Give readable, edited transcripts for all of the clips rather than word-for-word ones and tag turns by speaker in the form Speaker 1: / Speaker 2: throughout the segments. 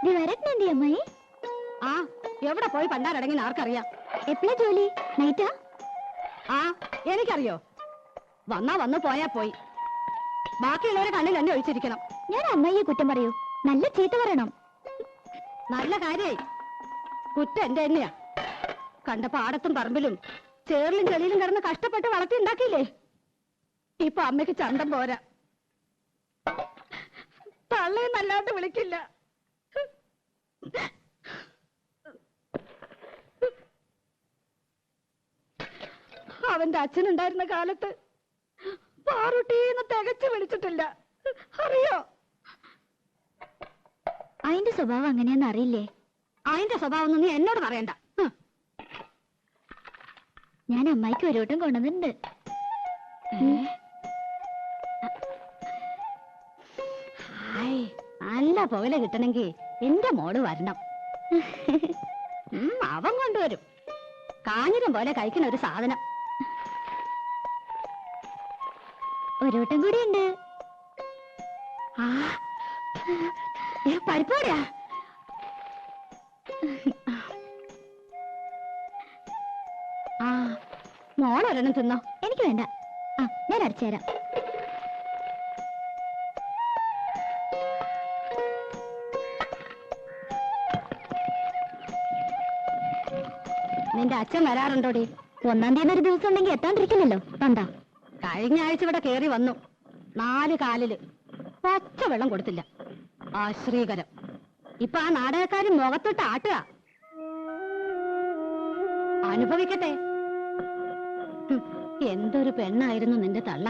Speaker 1: വരട്ടെ അമ്മായി.
Speaker 2: ആ എവിടെ പോയി പണ്ടാരടങ്ങി ആർക്കറിയാം.
Speaker 1: എപ്പോഴാ ജോലി? നൈറ്റാ?
Speaker 2: ആ എനിക്കറിയോ. വന്നാ വന്നു പോയാ പോയി. ബാക്കിയുള്ളവരെ കണ്ണിൽ എന്നെ ഒഴിച്ചിരിക്കണം.
Speaker 1: ഞാൻ അമ്മായിയെ കുറ്റം പറയൂ? നല്ല ചീത്ത പറയണം.
Speaker 2: നല്ല കാര്യായി. കുറ്റം എന്റെ തന്നെയാ. കണ്ട പാടത്തും പറമ്പിലും ചേറിലും ചെളിയിലും കിടന്ന് കഷ്ടപ്പെട്ട് വളർത്തി ഉണ്ടാക്കിയില്ലേ. ഇപ്പൊ അമ്മയ്ക്ക് ചന്തം പോരാ. തള്ളയെന്നല്ലാണ്ട് വിളിക്കില്ല. അവന്റെ അച്ഛനുണ്ടായിരുന്ന കാലത്ത് പാറുട്ടീന്ന് തികച്ചു വിളിച്ചിട്ടില്ല. അറിയോ?
Speaker 1: അതിന്റെ സ്വഭാവം അങ്ങനെയാന്ന് അറിയില്ലേ?
Speaker 2: അതിന്റെ സ്വഭാവം ഒന്നും നീ എന്നോട് പറയണ്ട.
Speaker 1: ഞാൻ അമ്മായിക്ക് ഒരു വട്ടം കൊണ്ടുവന്നിട്ടുണ്ട്.
Speaker 2: നല്ല പുകല കിട്ടണമെങ്കിൽ എന്റെ മോള് വരണം. അവൻ കൊണ്ടുവരും. കാഞ്ഞിരം പോലെ കഴിക്കുന്ന ഒരു സാധനം.
Speaker 1: ഒരു വട്ടം കൂടി ഉണ്ട്.
Speaker 2: പരിപ്പോടാ. ആ മോളൊരെണ്ണം തിന്നോ.
Speaker 1: എനിക്ക് വേണ്ട. ഞാൻ അടിച്ചുതരാം.
Speaker 2: നിന്റെ അച്ഛൻ വരാറുണ്ടോടി?
Speaker 1: 1-ാം തീയതി ഒരു ദിവസം ഉണ്ടെങ്കിൽ എത്താണ്ടിരിക്കില്ലല്ലോ. തന്താ
Speaker 2: കഴിഞ്ഞ ആഴ്ച ഇവിടെ കേറി വന്നു. 4 കാലില് പച്ച വെള്ളം കൊടുത്തില്ല. ആശ്രീകരം. ഇപ്പൊ ആ നാടകക്കാരൻ മുഖത്തിട്ട് ആട്ടുക. അനുഭവിക്കട്ടെ. എന്തൊരു പെണ്ണായിരുന്നു നിന്റെ തള്ള.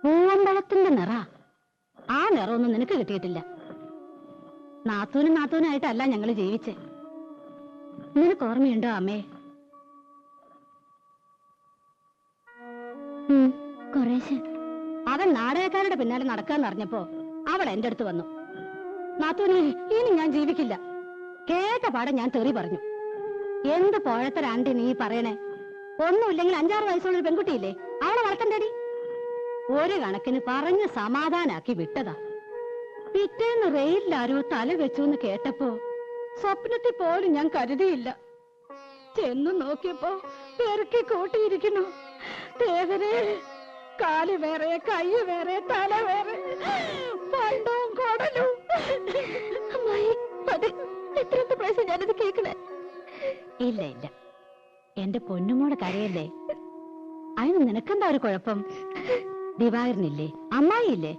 Speaker 2: പൂവമ്പഴത്തിന്റെ നിറ. ആ നിറമൊന്നും നിനക്ക് കിട്ടിയിട്ടില്ല. നാത്തൂനായിട്ടല്ല ഞങ്ങള് ജീവിച്ചേ. നിനക്ക് ഓർമ്മയുണ്ടോ അമ്മേ?
Speaker 1: കുറേശ്ശെ.
Speaker 2: അവൻ നാടകക്കാരുടെ പിന്നാലെ നടക്കാന്ന് അറിഞ്ഞപ്പോ അവൾ എന്റെ അടുത്ത് വന്നു. നാത്തൂനെ, ഇനി ഞാൻ ജീവിക്കില്ല. കേട്ട പാടെ ഞാൻ തെറി പറഞ്ഞു. എന്ത് പോഴത്തരാണ്ടി നീ പറയണേ? ഒന്നുമില്ലെങ്കിൽ 5-6 വയസ്സുള്ളൊരു പെൺകുട്ടിയില്ലേ, അവളെ വളർത്തണ്ടേടി. ഒരു കണക്കിന് പറഞ്ഞ് സമാധാനാക്കി വിട്ടതാ. പിറ്റേന്ന് റെയിലാരോ തല വെച്ചു എന്ന് കേട്ടപ്പോ സ്വപ്നത്തിൽ പോലും ഞാൻ കരുതിയില്ല. ചെന്നു നോക്കിയപ്പോ പെറുക്കി കൂട്ടിയിരിക്കുന്നു. ദേവരെ, കാല് വേറെ, കൈ വേറെ, തല വേറെ, പണ്ടവും കൊടലും.
Speaker 1: എത്രത്തെ പ്രാവശ്യം ഞാനത് കേൾക്കണേ?
Speaker 2: ഇല്ല ഇല്ല, എന്റെ പൊന്നുമോടെ കരയല്ലേ. അതിന് നിനക്കെന്താ ഒരു കുഴപ്പം? ദിവാകരനില്ലേ, അമ്മായില്ലേ?